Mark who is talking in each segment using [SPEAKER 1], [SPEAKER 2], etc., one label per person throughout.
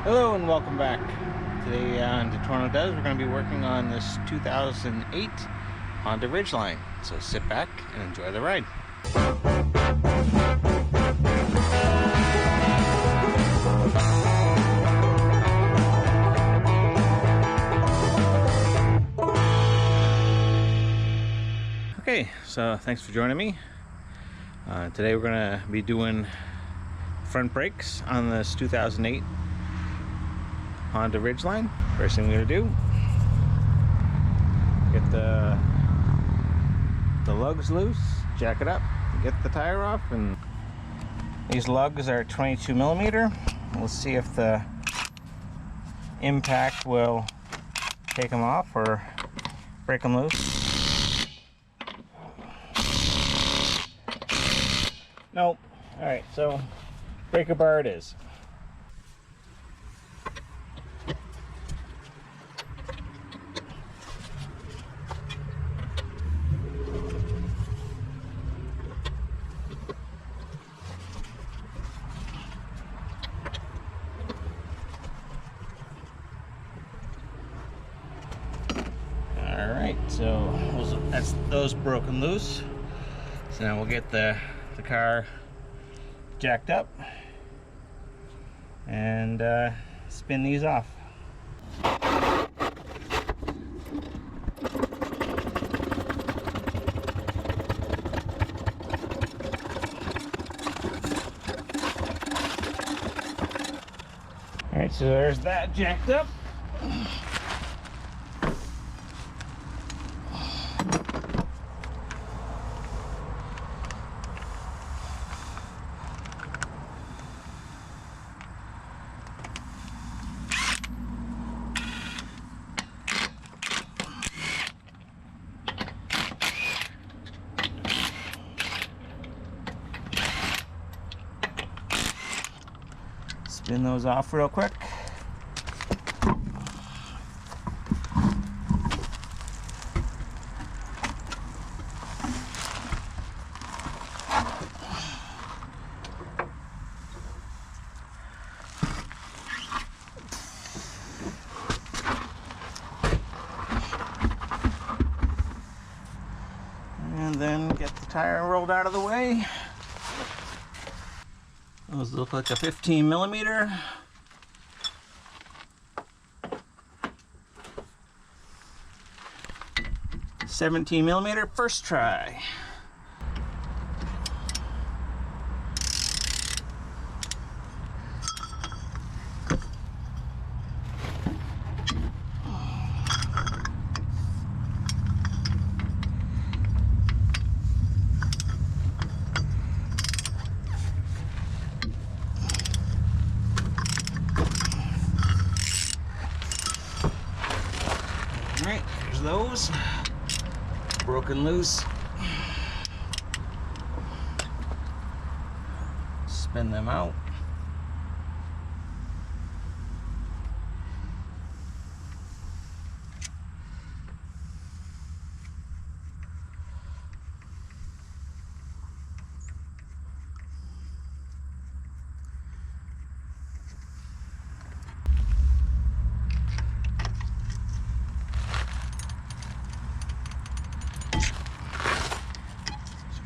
[SPEAKER 1] Hello and welcome back. Today on Toronto Does, we're going to be working on this 2008 Honda Ridgeline. So sit back and enjoy the ride. Okay, so thanks for joining me. Today we're going to be doing front brakes on this 2008 Honda Ridgeline. First thing we're going to do, get the lugs loose, jack it up, get the tire off, and these lugs are 22 millimeter. We'll see if the impact will take them off or break them loose. Nope. Alright, so breaker bar it is. Alright, so that's those broken loose. So now we'll get the car jacked up and spin these off. Alright, so there's that jacked up. Spin those off real quick. And then get the tire rolled out of the way. Those look like a 15 millimeter. $17 millimeter first try. Alright, there's those. Broken loose. Spin them out.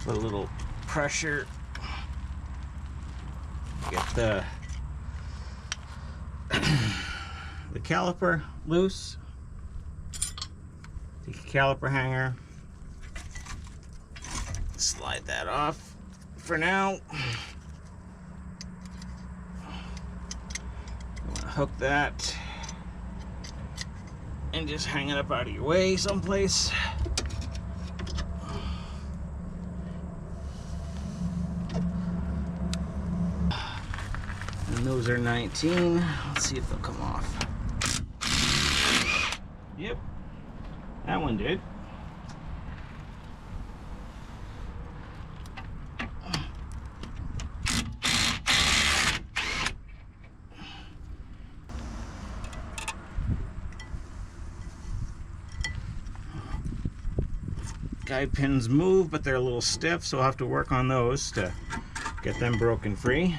[SPEAKER 1] Put a little pressure, get the caliper loose, take the caliper hanger, slide that off for now. I'm gonna hook that and just hang it up out of your way someplace. And those are 19. Let's see if they'll come off. Yep, that one did. Guide pins move, but they're a little stiff, so I'll have to work on those to get them broken free.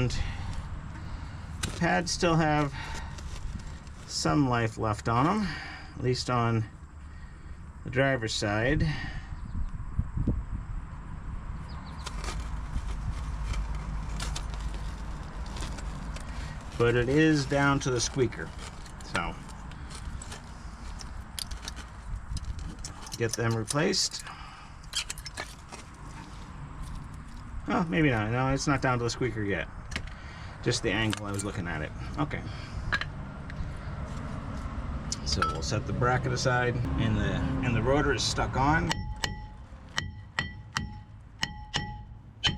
[SPEAKER 1] and the pads still have some life left on them, at least on the driver's side. But it is down to the squeaker, so get them replaced. Oh, maybe not. No, it's not down to the squeaker yet. Just the angle I was looking at it. Okay. So we'll set the bracket aside, and the rotor is stuck on. There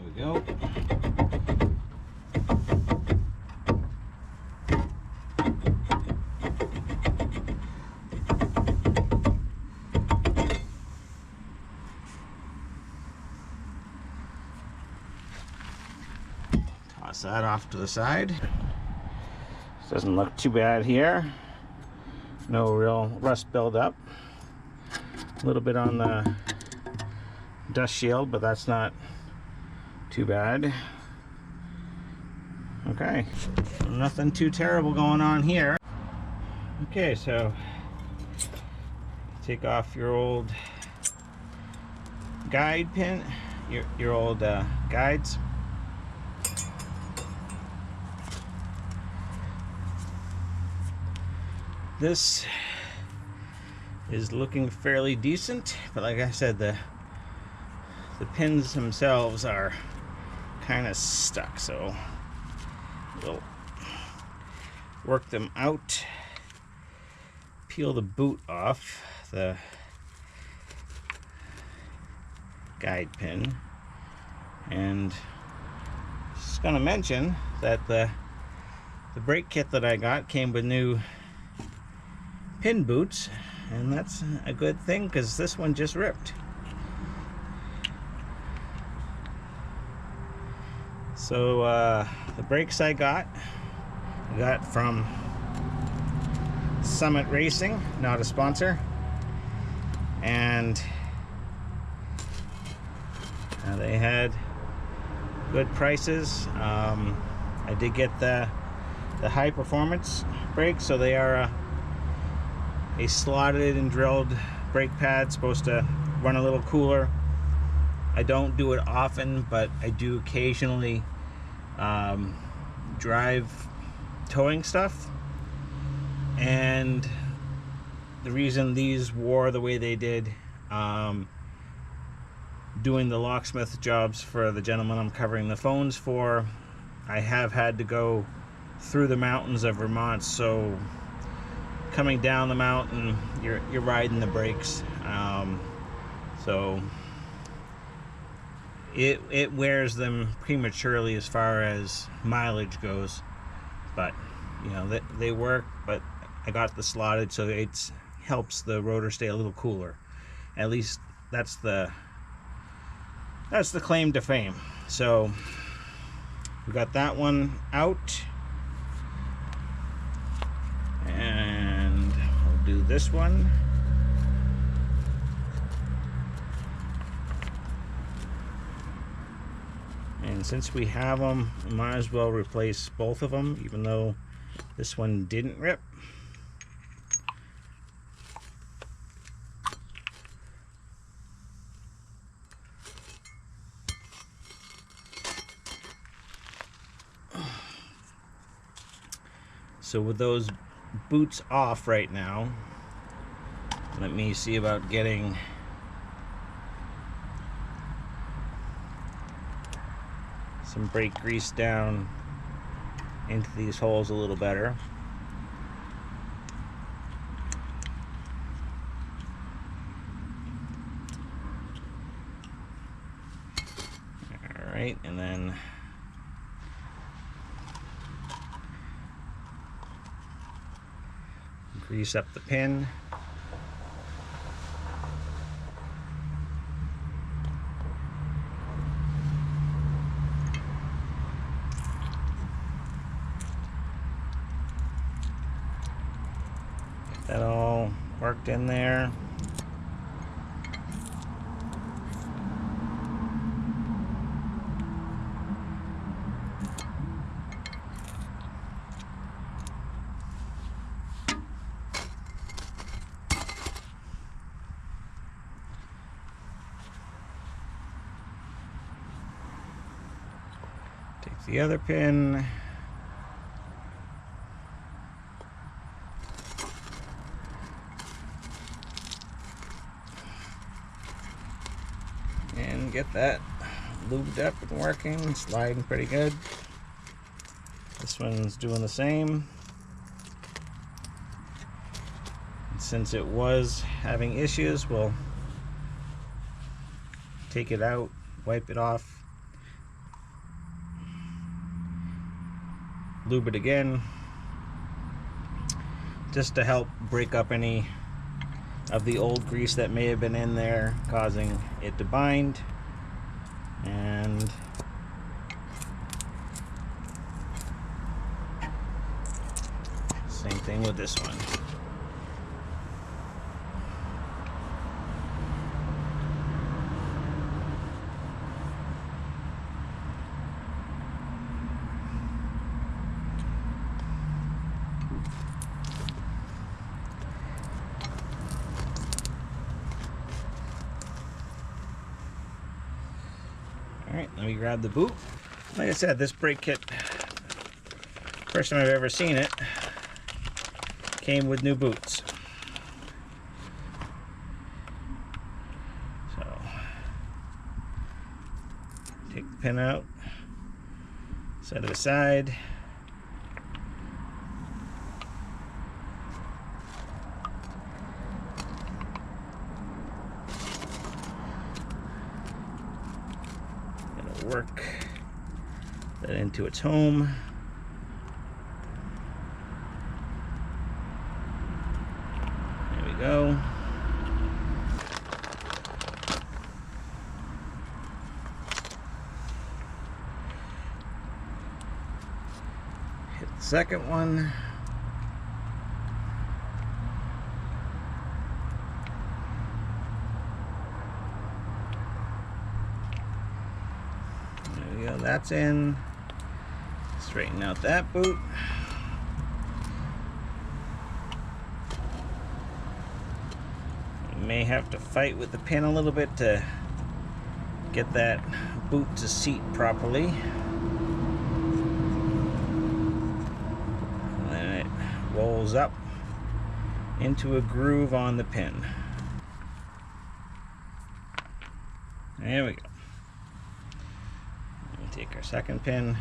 [SPEAKER 1] we go. Toss that off to the side. Doesn't look too bad here. No real rust buildup. A little bit on the dust shield, but that's not too bad. Okay, nothing too terrible going on here. Okay, so take off your old guide pin, your old guides. This is looking fairly decent, but like I said, the pins themselves are kind of stuck, so we'll work them out, peel the boot off the guide pin, and just gonna mention that the brake kit that I got came with new pin boots, and that's a good thing because this one just ripped. So the brakes I got from Summit Racing, not a sponsor, and they had good prices. I did get the high performance brakes, so they are a slotted and drilled brake pad, supposed to run a little cooler. I don't do it often, but I do occasionally drive towing stuff, and the reason these wore the way they did, doing the locksmith jobs for the gentleman I'm covering the phones for, I have had to go through the mountains of Vermont, so coming down the mountain, you're riding the brakes, so it wears them prematurely as far as mileage goes. But you know, they work. But I got the slotted, so it helps the rotor stay a little cooler. At least that's the claim to fame. So we got that one out, and I'll do this one. And since we have them, we might as well replace both of them, even though this one didn't rip. So with those boots off right now, let me see about getting some brake grease down into these holes a little better. All right, and then grease up the pin. That all worked in there. The other pin. And get that lubed up and working, sliding pretty good. This one's doing the same. And since it was having issues, we'll take it out, wipe it off, lube it again, just to help break up any of the old grease that may have been in there, causing it to bind. And same thing with this one. Alright, let me grab the boot. Like I said, this brake kit, first time I've ever seen it, came with new boots. So, take the pin out, set it aside. Work that into its home. There we go. Hit the second one. That's in. Straighten out that boot. You may have to fight with the pin a little bit to get that boot to seat properly. And then it rolls up into a groove on the pin. There we go. Take our second pin.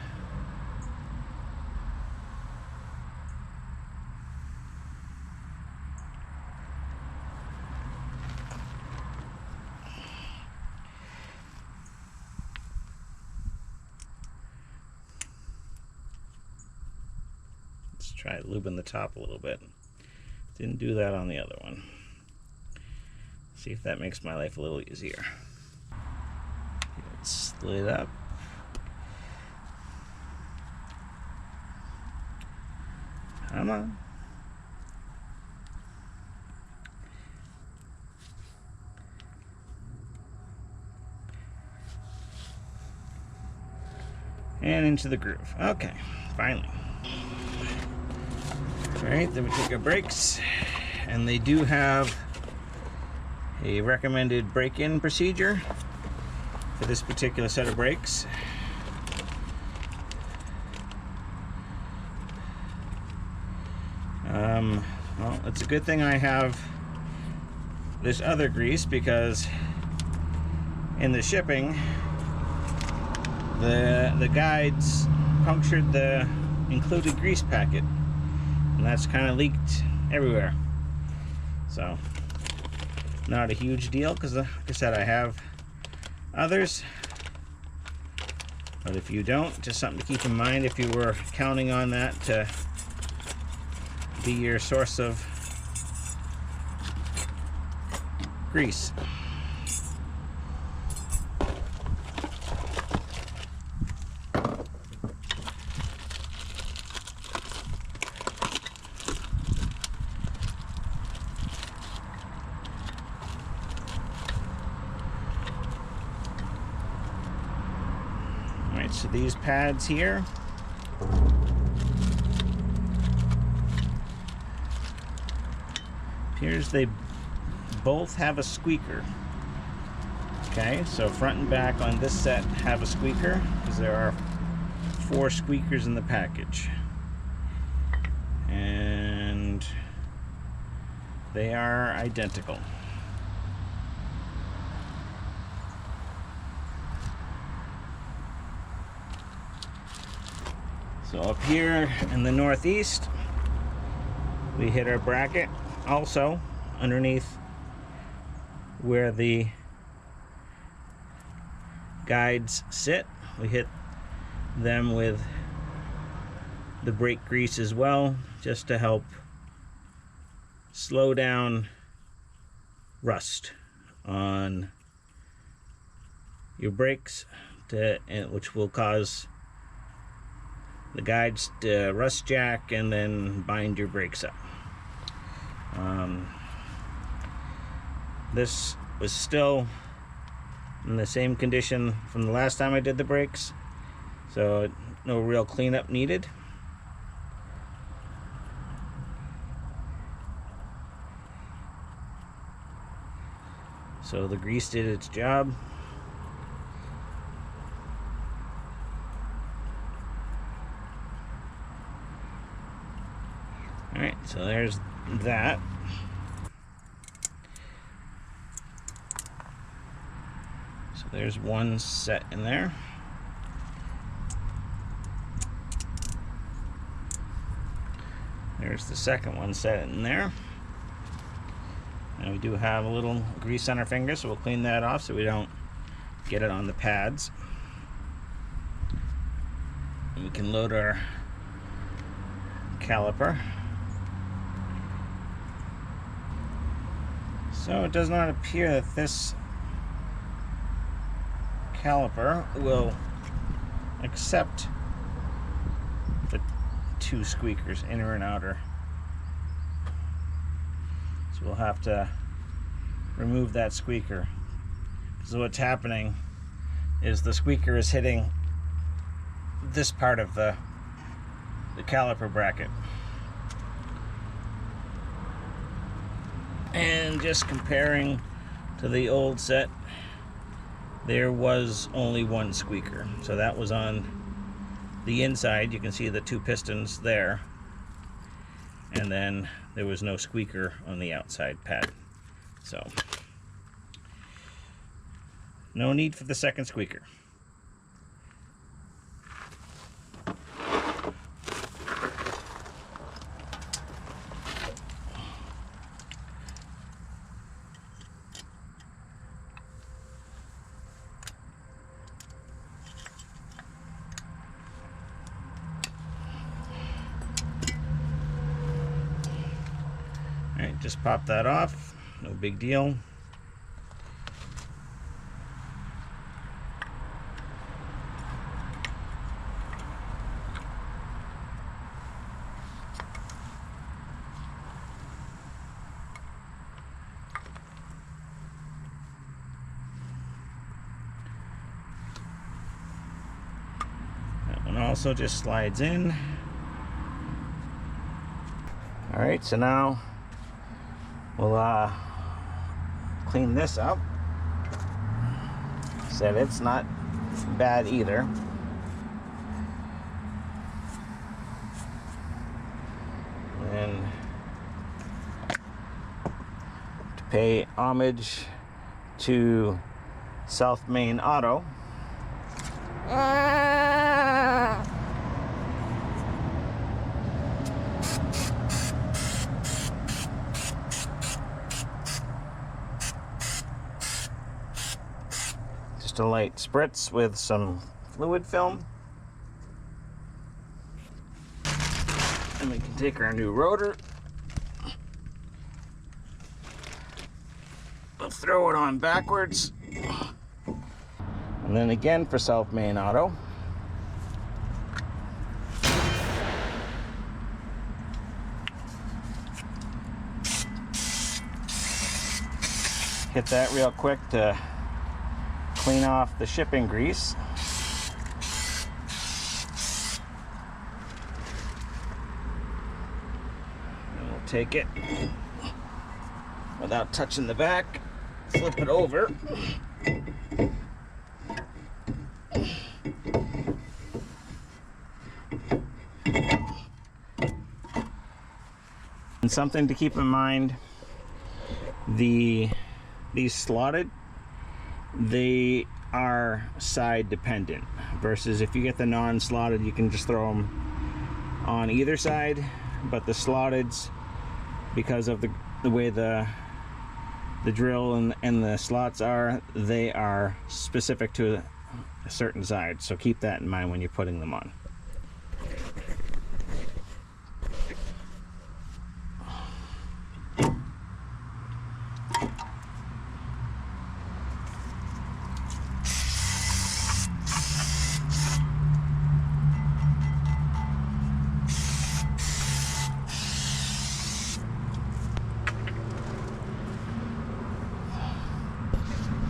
[SPEAKER 1] Let's try lubing the top a little bit. Didn't do that on the other one. See if that makes my life a little easier. Let's split up. Come on. And into the groove. Okay, finally. Alright, then we take our brakes, and they do have a recommended break-in procedure for this particular set of brakes. Well, it's a good thing I have this other grease, because in the shipping, the guides punctured the included grease packet, and that's kind of leaked everywhere. So, not a huge deal, because like I said, I have others. But if you don't, just something to keep in mind if you were counting on that to be your source of grease. Alright, so these pads here, appears they both have a squeaker. Okay, so front and back on this set have a squeaker, because there are 4 squeakers in the package, and they are identical. So up here in the northeast, we hit our bracket. Also underneath where the guides sit, we hit them with the brake grease as well, just to help slow down rust on your brakes, which will cause the guides to rust jack and then bind your brakes up. This was still in the same condition from the last time I did the brakes, so no real cleanup needed. So the grease did its job. Alright, so there's that. So there's one set in there. There's the second one set in there. And we do have a little grease on our finger, so we'll clean that off so we don't get it on the pads. And we can load our caliper. So it does not appear that this caliper will accept the 2 squeakers, inner and outer. So we'll have to remove that squeaker. So what's happening is the squeaker is hitting this part of the caliper bracket. And just comparing to the old set, there was only 1 squeaker. So that was on the inside. You can see the 2 pistons there. And then there was no squeaker on the outside pad. So no need for the second squeaker. Alright, just pop that off, no big deal. That one also just slides in. Alright, so now we'll clean this up. Said it's not bad either. And to pay homage to South Main Auto, just a light spritz with some fluid film, and we can take our new rotor, we'll throw it on backwards, and then again for South Main Auto. Hit that real quick to clean off the shipping grease. And we'll take it without touching the back, flip it over. And something to keep in mind, these slotted, they are side dependent, versus if you get the non-slotted, you can just throw them on either side. But the slotteds, because of the way the drill and the slots are, they are specific to a certain side, so keep that in mind when you're putting them on.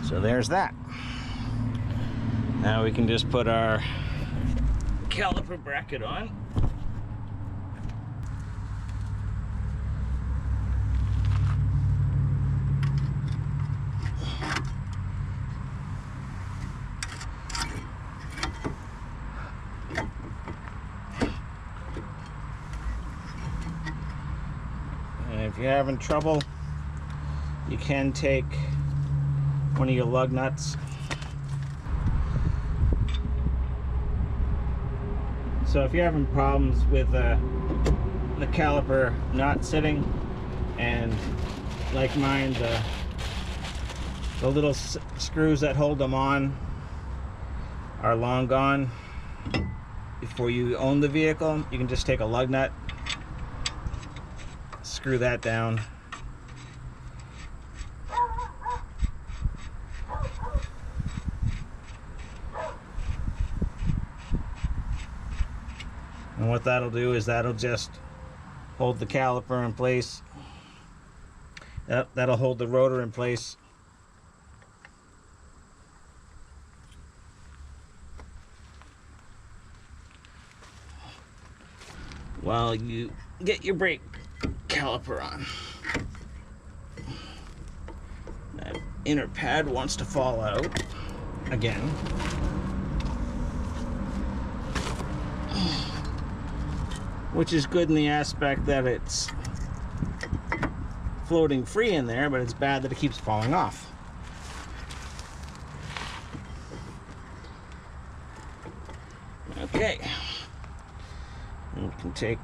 [SPEAKER 1] So there's that. Now we can just put our caliper bracket on. And if you're having trouble, you can take one of your lug nuts. So if you're having problems with the caliper not sitting, and like mine, the little screws that hold them on are long gone, before you own the vehicle, you can just take a lug nut, screw that down, and what that'll do is that'll just hold the caliper in place. That'll hold the rotor in place. While you get your brake caliper on. That inner pad wants to fall out again. Which is good in the aspect that it's floating free in there, but it's bad that it keeps falling off. Okay. And we can take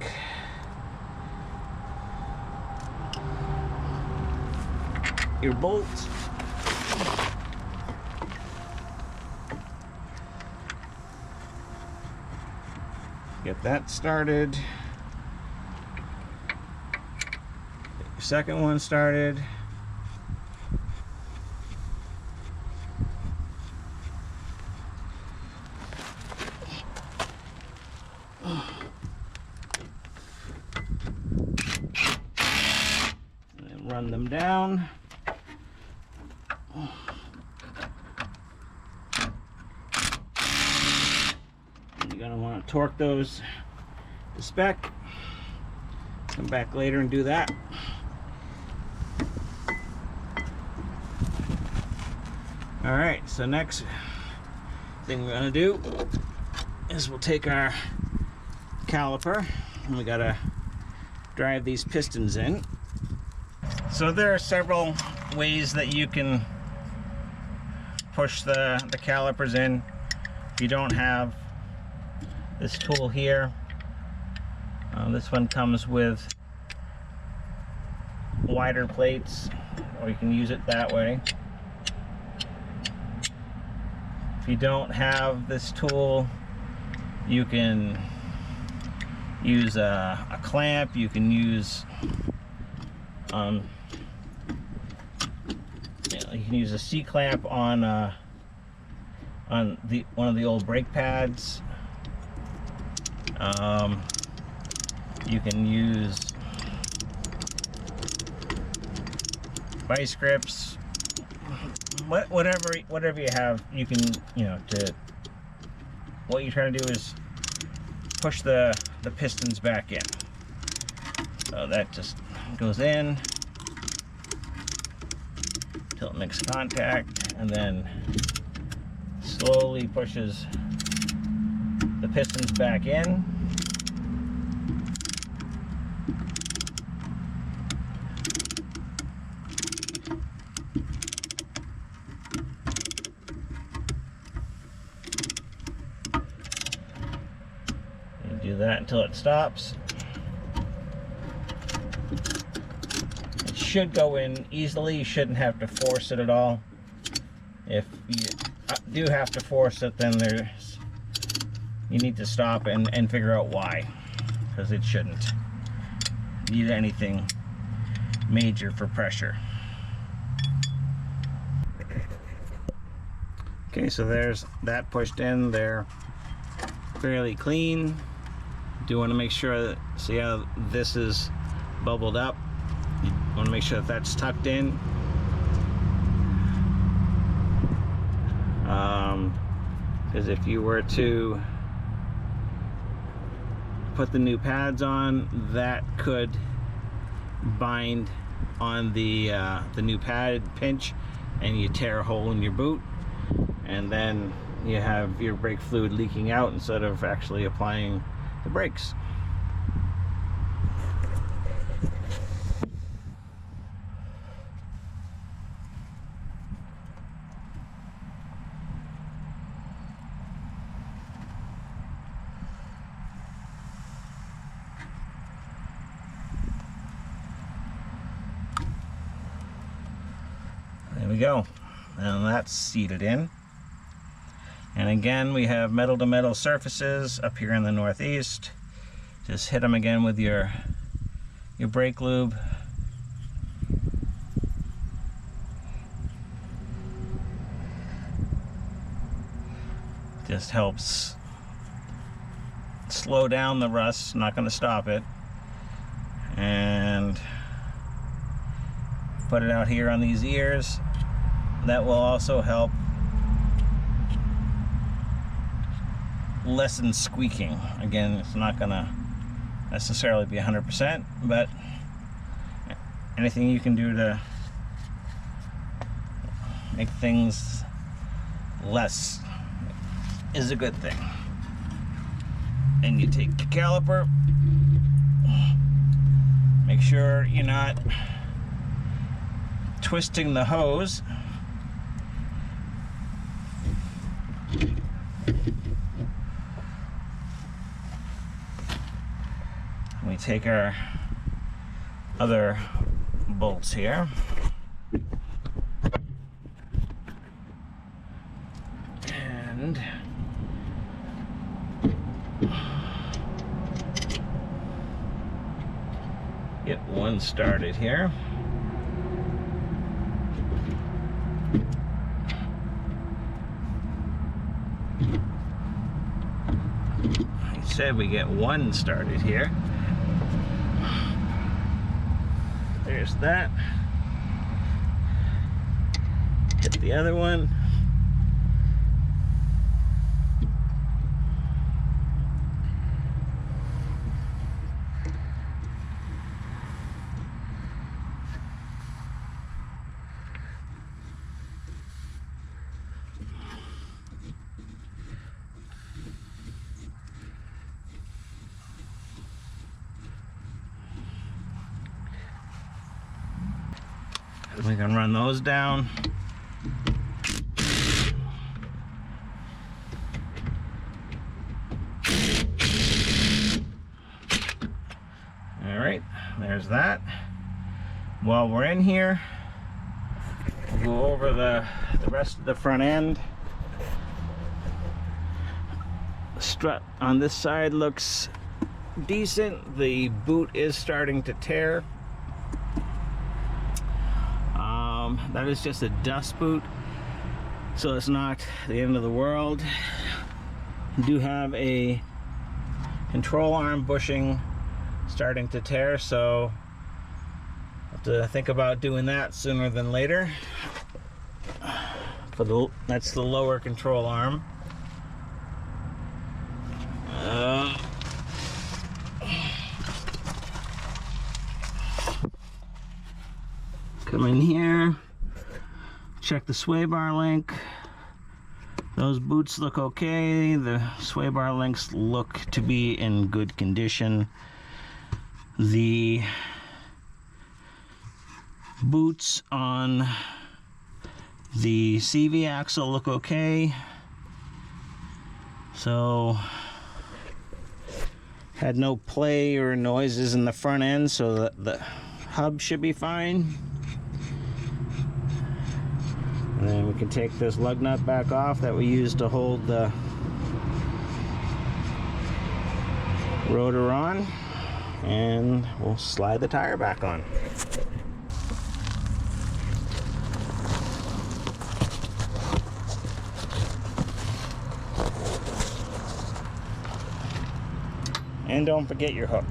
[SPEAKER 1] your bolts. Get that started. Get your second one started. And run them down. You're going to want to torque those to spec. Come back later and do that. Alright, so next thing we're going to do is we'll take our caliper and we got to drive these pistons in. So there are several ways that you can push the calipers in. If you don't have this tool here, this one comes with wider plates, or you can use it that way. If you don't have this tool, you can use a clamp. You can use you can use a C-clamp on one of the old brake pads. You can use vice grips, whatever you have. You can, what you're trying to do is push the pistons back in. So that just goes in until it makes contact, and then slowly pushes the pistons back in. do that until it stops. It should go in easily. You shouldn't have to force it at all. If you do have to force it, then you need to stop and figure out why, because it shouldn't need anything major for pressure. Okay, so there's that pushed in. They're fairly clean. Do want to make sure that, see how this is bubbled up? You want to make sure that that's tucked in. Because if you were to put the new pads on, that could bind on the new pad pinch, and you tear a hole in your boot, and then you have your brake fluid leaking out instead of actually applying the brakes. There we go, and that's seated in. And again, we have metal to metal surfaces up here in the northeast. Just hit them again with your brake lube. Just helps slow down the rust, not going to stop it. And put it out here on these ears. That will also help lessen squeaking. Again, it's not gonna necessarily be 100%, but anything you can do to make things less is a good thing. And you take the caliper, make sure you're not twisting the hose. We take our other bolts here. And get one started here. I said we get one started here. There's that. Hit the other one. We can run those down. All right, there's that. While we're in here, we'll go over the rest of the front end. The strut on this side looks decent. The boot is starting to tear. That is just a dust boot, so it's not the end of the world. You do have a control arm bushing starting to tear, so I have to think about doing that sooner than later. That's the lower control arm. Come in here, check the sway bar link. Those boots look okay. The sway bar links look to be in good condition. The boots on the CV axle look okay. So Had no play or noises in the front end, so the hub should be fine. And then we can take this lug nut back off that we used to hold the rotor on, and we'll slide the tire back on. And don't forget your hook.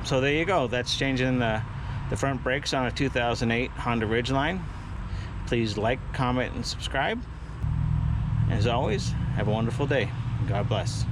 [SPEAKER 1] So there you go. That's changing the front brakes on a 2008 Honda Ridgeline. Please like, comment, and subscribe. As always, have a wonderful day. God bless.